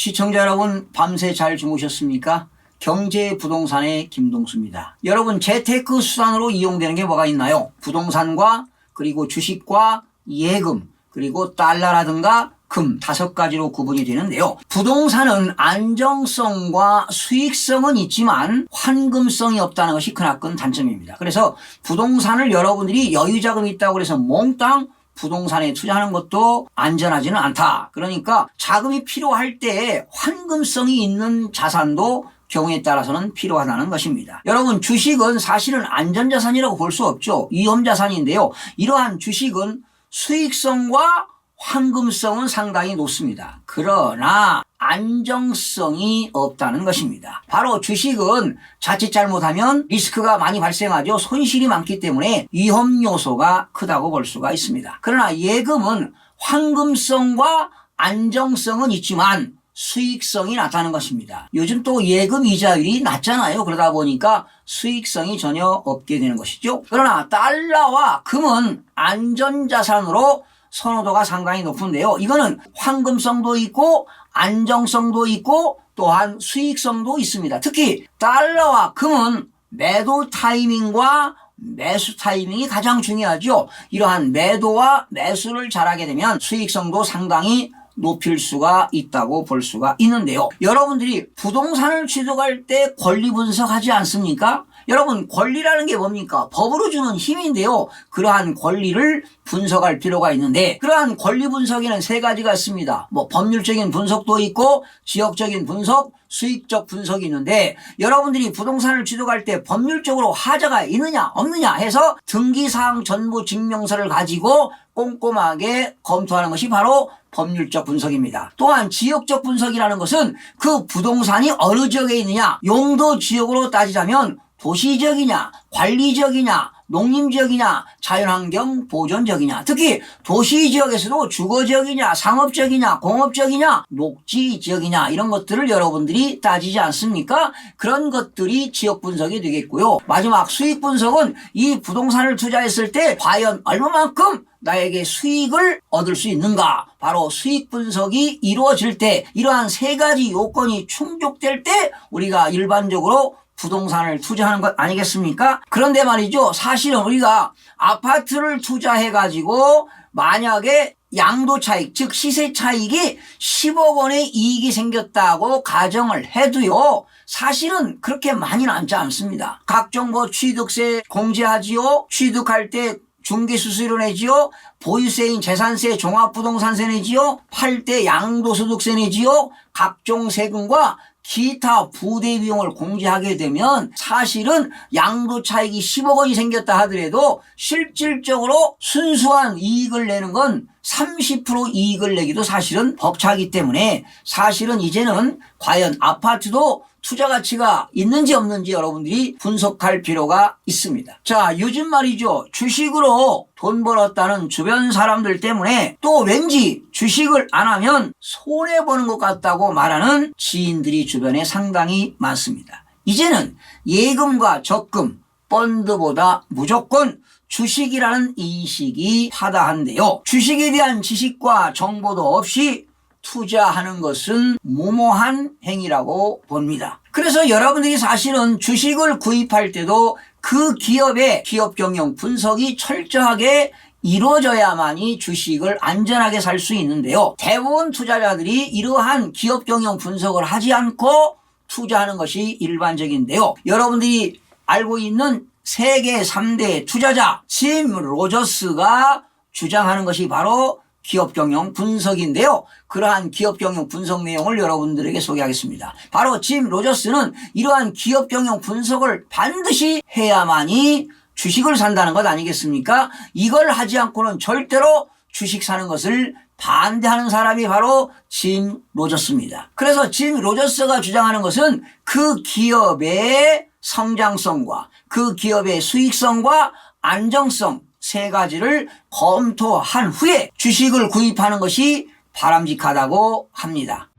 시청자 여러분, 밤새 잘 주무셨습니까? 경제 부동산의 김동수입니다. 여러분, 재테크 수단으로 이용되는 게 뭐가 있나요? 부동산과 그리고 주식과 예금 그리고 달러라든가 금 5가지로 구분이 되는데요. 부동산은 안정성과 수익성은 있지만 환금성이 없다는 것이 크나큰 단점입니다. 그래서 부동산을 여러분들이 여유자금이 있다고 해서 몽땅 부동산에 투자하는 것도 안전하지는 않다. 그러니까 자금이 필요할 때 환금성이 있는 자산도 경우에 따라서는 필요하다는 것입니다. 여러분, 주식은 사실은 안전자산이라고 볼 수 없죠. 위험자산인데요. 이러한 주식은 수익성과 환금성은 상당히 높습니다. 그러나 안정성이 없다는 것입니다. 바로 주식은 자칫 잘못하면 리스크가 많이 발생하죠. 손실이 많기 때문에 위험 요소가 크다고 볼 수가 있습니다. 그러나 예금은 환금성과 안정성은 있지만 수익성이 낮다는 것입니다. 요즘 또 예금 이자율이 낮잖아요. 그러다 보니까 수익성이 전혀 없게 되는 것이죠. 그러나 달러와 금은 안전자산으로 선호도가 상당히 높은데요. 이거는 환금성도 있고 안정성도 있고 또한 수익성도 있습니다. 특히 달러와 금은 매도 타이밍과 매수 타이밍이 가장 중요하죠. 이러한 매도와 매수를 잘하게 되면 수익성도 상당히 높일 수가 있다고 볼 수가 있는데요. 여러분들이 부동산을 취득할 때 권리 분석하지 않습니까? 여러분, 권리라는 게 뭡니까? 법으로 주는 힘인데요. 그러한 권리를 분석할 필요가 있는데 그러한 권리 분석에는 3가지가 있습니다. 법률적인 분석도 있고 지역적인 분석, 수익적 분석이 있는데 여러분들이 부동산을 취득할 때 법률적으로 하자가 있느냐 없느냐 해서 등기사항 전부 증명서를 가지고 꼼꼼하게 검토하는 것이 바로 법률적 분석입니다. 또한 지역적 분석이라는 것은 그 부동산이 어느 지역에 있느냐, 용도 지역으로 따지자면 도시지역이냐, 관리지역이냐, 농림지역이냐, 자연환경 보존지역이냐, 특히 도시지역에서도 주거지역이냐, 상업지역이냐, 공업지역이냐, 녹지지역이냐 이런 것들을 여러분들이 따지지 않습니까? 그런 것들이 지역 분석이 되겠고요. 마지막 수익 분석은 이 부동산을 투자했을 때 과연 얼마만큼 나에게 수익을 얻을 수 있는가? 바로 수익 분석이 이루어질 때 이러한 3가지 요건이 충족될 때 우리가 일반적으로 부동산을 투자하는 것 아니겠습니까? 그런데 말이죠. 사실은 우리가 아파트를 투자해가지고 만약에 양도 차익, 즉 시세 차익이 10억 원의 이익이 생겼다고 가정을 해도요. 사실은 그렇게 많이는 않지 않습니다. 각종 취득세 공제하지요. 취득할 때 중개수수료 내지요. 보유세인 재산세, 종합부동산세 내지요. 팔 때 양도소득세 내지요. 각종 세금과 기타 부대 비용을 공제하게 되면 사실은 양도 차익이 10억 원이 생겼다 하더라도 실질적으로 순수한 이익을 내는 건 30% 이익을 내기도 사실은 벅차기 때문에 사실은 이제는 과연 아파트도 투자 가치가 있는지 없는지 여러분들이 분석할 필요가 있습니다. 자, 요즘 말이죠. 주식으로 돈 벌었다는 주변 사람들 때문에 또 왠지 주식을 안 하면 손해보는 것 같다고 말하는 지인들이 주변에 상당히 많습니다. 이제는 예금과 적금, 펀드보다 무조건 주식이라는 인식이 파다한데요. 주식에 대한 지식과 정보도 없이 투자하는 것은 무모한 행위라고 봅니다. 그래서 여러분들이 사실은 주식을 구입할 때도 그 기업의 기업 경영 분석이 철저하게 이루어져야만이 주식을 안전하게 살 수 있는데요. 대부분 투자자들이 이러한 기업 경영 분석을 하지 않고 투자하는 것이 일반적인데요. 여러분들이 알고 있는 세계 3대 투자자 짐 로저스가 주장하는 것이 바로 기업 경영 분석인데요. 그러한 기업 경영 분석 내용을 여러분들에게 소개하겠습니다. 바로 짐 로저스는 이러한 기업 경영 분석을 반드시 해야만이 주식을 산다는 것 아니겠습니까? 이걸 하지 않고는 절대로 주식 사는 것을 반대하는 사람이 바로 짐 로저스입니다. 그래서 짐 로저스가 주장하는 것은 그 기업의 성장성과 그 기업의 수익성과 안정성 3가지를 검토한 후에 주식을 구입하는 것이 바람직하다고 합니다.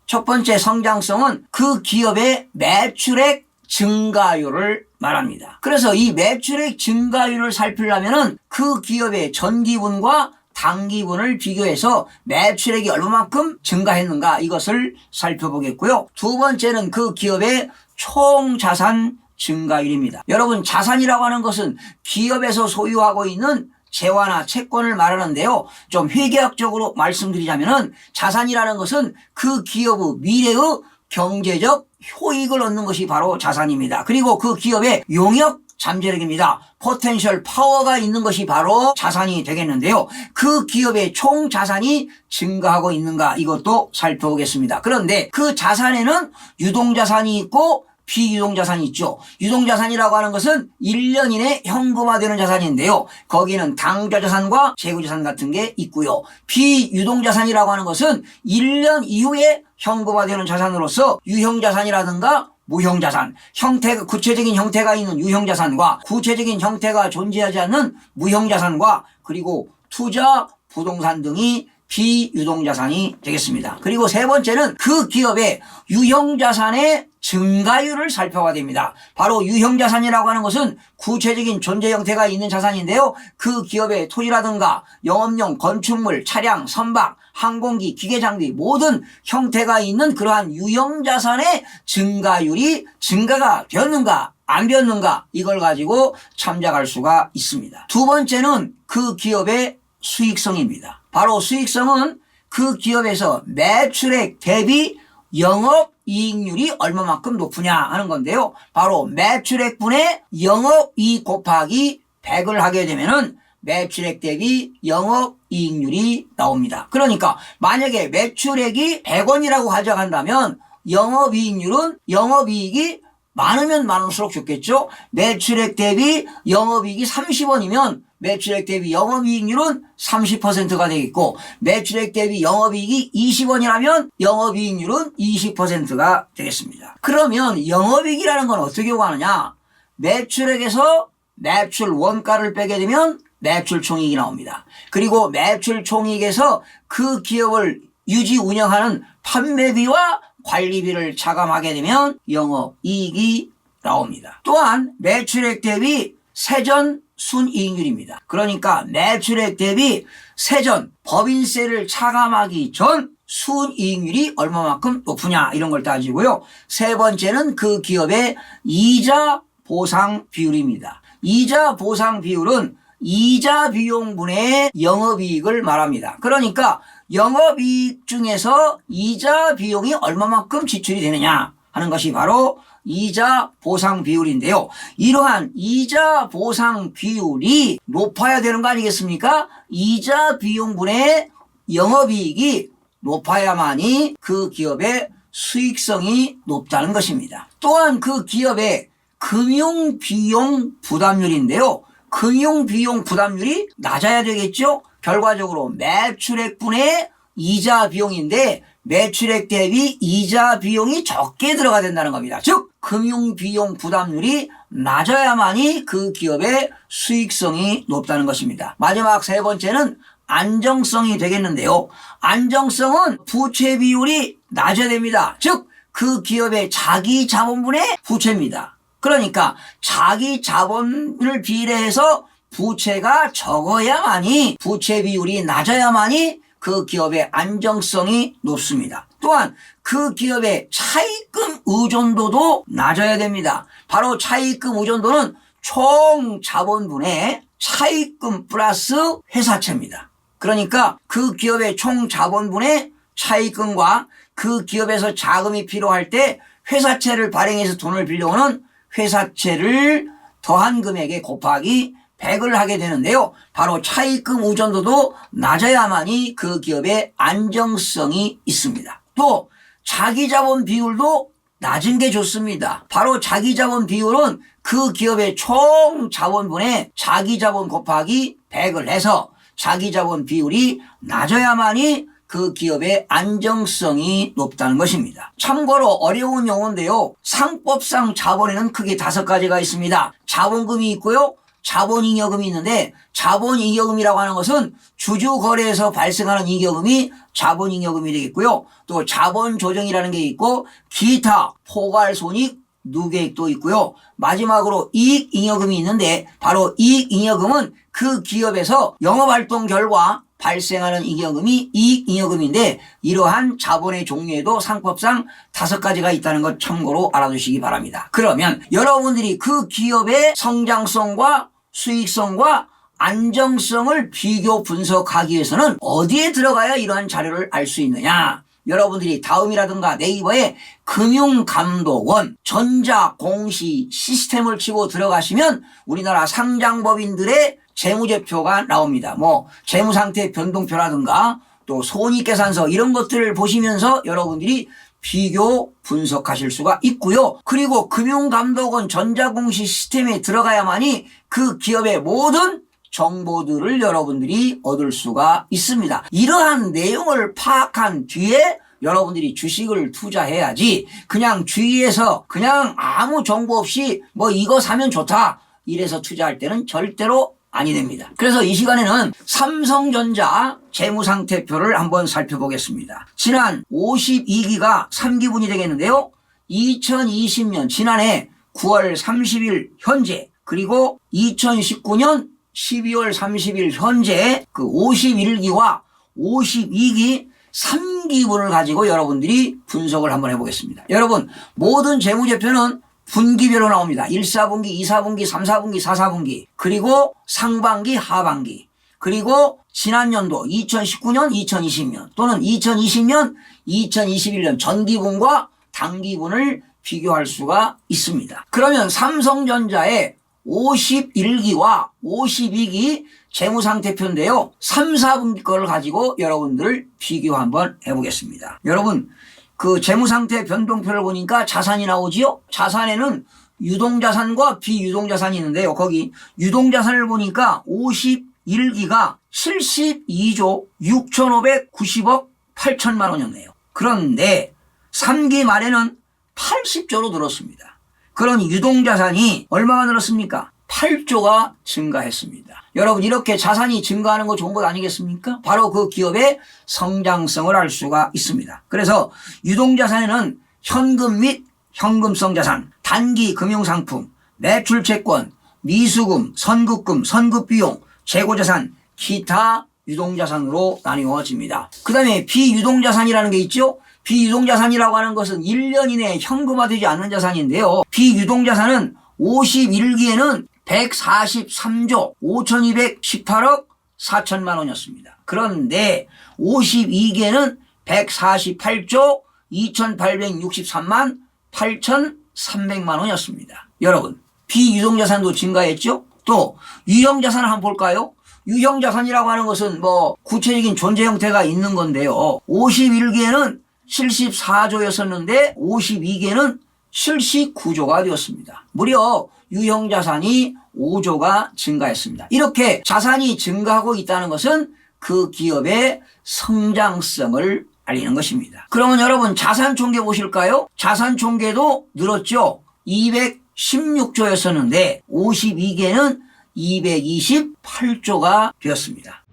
첫 번째 성장성은 그 기업의 매출액 증가율을 말합니다. 그래서 이 매출액 증가율을 살피려면 그 기업의 전기분과 당기분을 비교해서 매출액이 얼마만큼 증가했는가 이것을 살펴보겠고요. 두 번째는 그 기업의 총자산 증가율입니다. 여러분, 자산이라고 하는 것은 기업에서 소유하고 있는 재화나 채권을 말하는데요. 좀 회계학적으로 말씀드리자면은 자산이라는 것은 그 기업의 미래의 경제적 효익을 얻는 것이 바로 자산입니다. 그리고 그 기업의 용역 잠재력입니다. 포텐셜 파워가 있는 것이 바로 자산이 되겠는데요. 그 기업의 총 자산이 증가하고 있는가 이것도 살펴보겠습니다. 그런데 그 자산에는 유동자산이 있고 비유동자산이 있죠. 유동자산이라고 하는 것은 1년 이내 현금화되는 자산인데요. 거기는 당좌자산과 재고자산 같은 게 있고요. 비유동자산이라고 하는 것은 1년 이후에 현금화되는 자산으로서 유형자산이라든가 무형자산, 형태가 구체적인 형태가 있는 유형자산과 구체적인 형태가 존재하지 않는 무형자산과 그리고 투자, 부동산 등이 비유동자산이 되겠습니다. 그리고 세 번째는 그 기업의 유형자산의 증가율을 살펴봐야 됩니다. 바로 유형자산이라고 하는 것은 구체적인 존재 형태가 있는 자산인데요. 그 기업의 토지라든가 영업용 건축물, 차량, 선박, 항공기, 기계장비 모든 형태가 있는 그러한 유형자산의 증가율이 증가가 되었는가 안 되었는가 이걸 가지고 참작할 수가 있습니다. 두 번째는 그 기업의 수익성입니다. 바로 수익성은 그 기업에서 매출액 대비 영업이익률이 얼마만큼 높으냐 하는 건데요. 바로 매출액분의 영업이익 곱하기 100을 하게 되면은 매출액 대비 영업이익률이 나옵니다. 그러니까 만약에 매출액이 100원이라고 가져간다면 영업이익률은 영업이익이 많으면 많을수록 좋겠죠. 매출액 대비 영업이익이 30원이면 매출액 대비 영업이익률은 30%가 되겠고 매출액 대비 영업이익이 20원이라면 영업이익률은 20%가 되겠습니다. 그러면 영업이익이라는 건 어떻게 구하느냐. 매출액에서 매출 원가를 빼게 되면 매출 총이익이 나옵니다. 그리고 매출 총이익에서 그 기업을 유지 운영하는 판매비와 관리비를 차감하게 되면 영업이익이 나옵니다. 또한 매출액 대비 세전 순이익률입니다. 그러니까 매출액 대비 세전 법인세를 차감하기 전 순이익률이 얼마만큼 높으냐 이런 걸 따지고요. 세 번째는 그 기업의 이자 보상 비율입니다. 이자 보상 비율은 이자 비용분의 영업이익을 말합니다. 그러니까 영업이익 중에서 이자 비용이 얼마만큼 지출이 되느냐 하는 것이 바로 이자 보상 비율인데요. 이러한 이자 보상 비율이 높아야 되는 거 아니겠습니까? 이자 비용분의 영업이익이 높아야만이 그 기업의 수익성이 높다는 것입니다. 또한 그 기업의 금융비용 부담률인데요. 금융비용 부담률이 낮아야 되겠죠. 결과적으로 매출액분의 이자 비용인데 매출액 대비 이자 비용이 적게 들어가야 된다는 겁니다. 즉 금융비용 부담률이 낮아야만이 그 기업의 수익성이 높다는 것입니다. 마지막 세 번째는 안정성이 되겠는데요. 안정성은 부채 비율이 낮아야 됩니다. 즉 그 기업의 자기 자본분의 부채입니다. 그러니까 자기 자본을 비례해서 부채가 적어야만이 부채 비율이 낮아야만이 그 기업의 안정성이 높습니다. 또한 그 기업의 차입금 의존도도 낮아야 됩니다. 바로 차입금 의존도는 총 자본분의 차입금 플러스 회사채입니다. 그러니까 그 기업의 총 자본분의 차입금과 그 기업에서 자금이 필요할 때 회사채를 발행해서 돈을 빌려오는 회사채를 더한 금액에 곱하기 100을 하게 되는데요. 바로 차입금 의존도도 낮아야만이 그 기업의 안정성이 있습니다. 또 자기자본 비율도 낮은 게 좋습니다. 바로 자기자본 비율은 그 기업의 총 자본분의 자기자본 곱하기 100을 해서 자기자본 비율이 낮아야만이 그 기업의 안정성이 높다는 것입니다. 참고로 어려운 용어인데요. 상법상 자본에는 크게 5가지가 있습니다. 자본금이 있고요. 자본잉여금이 있는데 자본잉여금이라고 하는 것은 주주거래에서 발생하는 잉여금이 자본잉여금이 되겠고요. 또 자본조정이라는 게 있고 기타 포괄손익 누계액도 있고요. 마지막으로 이익잉여금이 있는데 바로 이익잉여금은 그 기업에서 영업활동 결과 발생하는 잉여금이 이익잉여금인데 이러한 자본의 종류에도 상법상 5가지가 있다는 것 참고로 알아두시기 바랍니다. 그러면 여러분들이 그 기업의 성장성과 수익성과 안정성을 비교 분석하기 위해서는 어디에 들어가야 이러한 자료를 알 수 있느냐. 여러분들이 다음이라든가 네이버에 금융감독원 전자공시 시스템을 치고 들어가시면 우리나라 상장법인들의 재무제표가 나옵니다. 뭐 재무상태 변동표라든가 또 손익계산서 이런 것들을 보시면서 여러분들이 비교 분석하실 수가 있고요. 그리고 금융감독원 전자공시 시스템에 들어가야만이 그 기업의 모든 정보들을 여러분들이 얻을 수가 있습니다. 이러한 내용을 파악한 뒤에 여러분들이 주식을 투자해야지 그냥 주위에서 그냥 아무 정보 없이 뭐 이거 사면 좋다 이래서 투자할 때는 절대로 아니 됩니다. 그래서 이 시간에는 삼성전자 재무상태표를 한번 살펴보겠습니다. 지난 52기가 3기분이 되겠는데요. 2020년 지난해 9월 30일 현재 그리고 2019년 12월 30일 현재 그 51기와 52기 3기분을 가지고 여러분들이 분석을 한번 해보겠습니다. 여러분 모든 재무제표는 분기별로 나옵니다. 1사분기, 2사분기, 3사분기, 4사분기 그리고 상반기, 하반기 그리고 지난 연도 2019년, 2020년 또는 2020년, 2021년 전기분과 단기분을 비교할 수가 있습니다. 그러면 삼성전자의 51기와 52기 재무상태표인데요. 3, 4분기 거를 가지고 여러분들을 비교 한번 해보겠습니다. 여러분 그 재무상태 변동표를 보니까 자산이 나오지요. 자산에는 유동자산과 비유동자산이 있는데요. 거기 유동자산을 보니까 51기가 72조 6,590억 8천만 원이었네요. 그런데 3기 말에는 80조로 늘었습니다. 그러니 유동자산이 얼마가 늘었습니까? 8조가 증가했습니다. 여러분 이렇게 자산이 증가하는 거 좋은 것 아니겠습니까? 바로 그 기업의 성장성을 알 수가 있습니다. 그래서 유동자산에는 현금 및 현금성 자산, 단기 금융상품, 매출채권, 미수금, 선급금, 선급비용, 재고자산, 기타 유동자산으로 나뉘어집니다. 그 다음에 비유동자산이라는 게 있죠. 비유동자산이라고 하는 것은 1년 이내에 현금화되지 않는 자산인데요. 비유동자산은 51기에는 143조 5218억 4천만 원이었습니다. 그런데 52기에는 148조 2863만 8300만 원이었습니다. 여러분 비유동자산도 증가했죠. 또 유형자산을 한번 볼까요? 유형자산이라고 하는 것은 뭐 구체적인 존재 형태가 있는 건데요. 51기에는 74조였었는데 52기에는 79조가 되었습니다. 무려 유형자산이 5조가 증가했습니다. 이렇게 자산이 증가하고 있다는 것은 그 기업의 성장성을 알리는 것입니다. 그러면 여러분 자산 총계 보실까요? 자산 총계도 늘었죠. 216조였었는데 52기에는 228조가 되었습니다.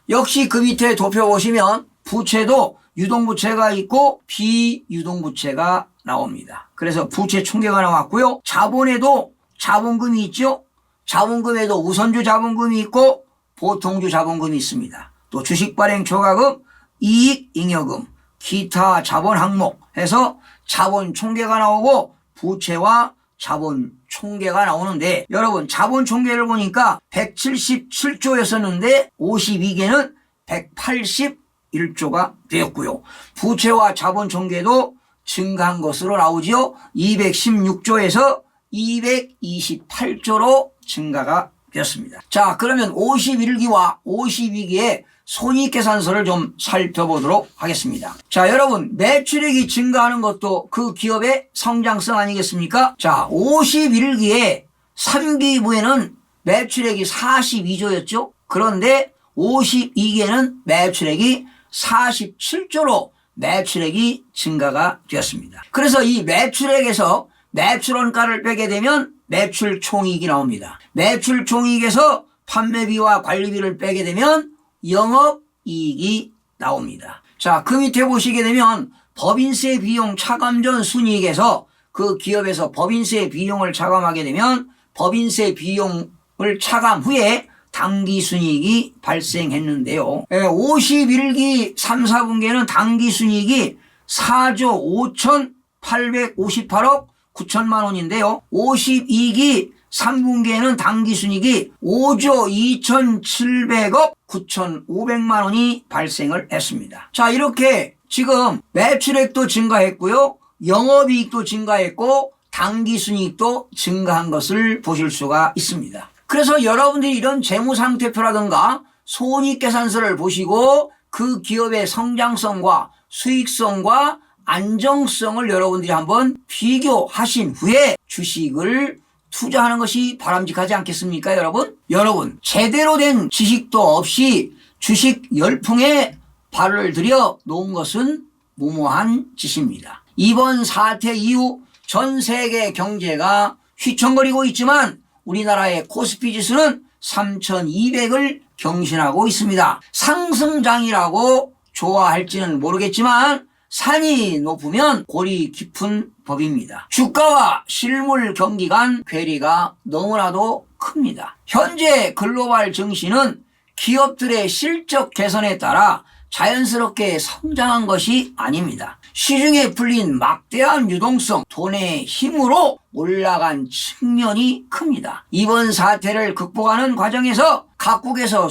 역시 그 밑에 도표 보시면 부채도 유동부채가 있고 비유동부채가 나옵니다. 그래서 부채 총계가 나왔고요. 자본에도 자본금이 있죠. 자본금에도 우선주 자본금이 있고 보통주 자본금이 있습니다. 또 주식발행 초과금, 이익잉여금, 기타 자본 항목 해서 자본 총계가 나오고 부채와 자본 총계가 나오는데 여러분 자본 총계를 보니까 177조였었는데 52기에는 181조가 되었고요. 부채와 자본 총계도 증가한 것으로 나오지요. 216조에서 228조로 증가가 되었습니다. 자, 그러면 51기와 52기의 손익계산서를 좀 살펴보도록 하겠습니다. 자, 여러분 매출액이 증가하는 것도 그 기업의 성장성 아니겠습니까? 자, 51기에 3기부에는 매출액이 42조였죠. 그런데 52기에는 매출액이 47조로 매출액이 증가가 되었습니다. 그래서 이 매출액에서 매출원가를 빼게 되면 매출총이익이 나옵니다. 매출총이익에서 판매비와 관리비를 빼게 되면 영업이익이 나옵니다. 자, 그 밑에 보시게 되면 법인세 비용 차감 전 순이익에서 그 기업에서 법인세 비용을 차감하게 되면 법인세 비용을 차감 후에 당기순이익이 발생했는데요. 51기 3, 4분기에는 당기순이익이 4조 5,858억 9천만 원인데요. 52기 3분기에는 당기순이익이 5조 2,700억 9,500만 원이 발생을 했습니다. 자, 이렇게 지금 매출액도 증가했고요. 영업이익도 증가했고 당기순이익도 증가한 것을 보실 수가 있습니다. 그래서 여러분들이 이런 재무상태표라든가 손익계산서를 보시고 그 기업의 성장성과 수익성과 안정성을 여러분들이 한번 비교하신 후에 주식을 투자하는 것이 바람직하지 않겠습니까, 여러분? 여러분, 제대로 된 지식도 없이 주식 열풍에 발을 들여 놓은 것은 무모한 짓입니다. 이번 사태 이후 전 세계 경제가 휘청거리고 있지만 우리나라의 코스피 지수는 3,200을 경신하고 있습니다. 상승장이라고 좋아할지는 모르겠지만 산이 높으면 골이 깊은 법입니다. 주가와 실물 경기 간 괴리가 너무나도 큽니다. 현재 글로벌 증시는 기업들의 실적 개선에 따라 자연스럽게 성장한 것이 아닙니다. 시중에 풀린 막대한 유동성, 돈의 힘으로 올라간 측면이 큽니다. 이번 사태를 극복하는 과정에서 각국에서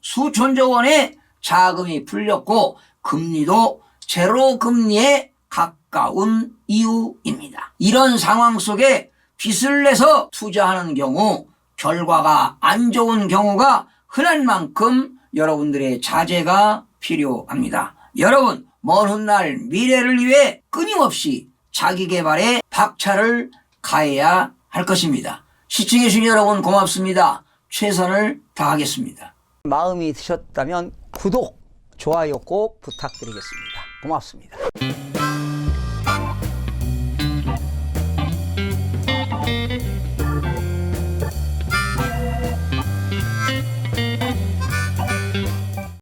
수천조 원의 자금이 풀렸고 금리도 제로 금리에 가까운 이유입니다. 이런 상황 속에 빚을 내서 투자하는 경우 결과가 안 좋은 경우가 흔한 만큼 여러분들의 자제가 필요합니다. 여러분, 먼 훗날 미래를 위해 끊임없이 자기 개발에 박차를 가해야 할 것입니다. 시청해 주신 여러분 고맙습니다. 최선을 다하겠습니다. 마음이 드셨다면 구독, 좋아요 꼭 부탁드리겠습니다. 고맙습니다.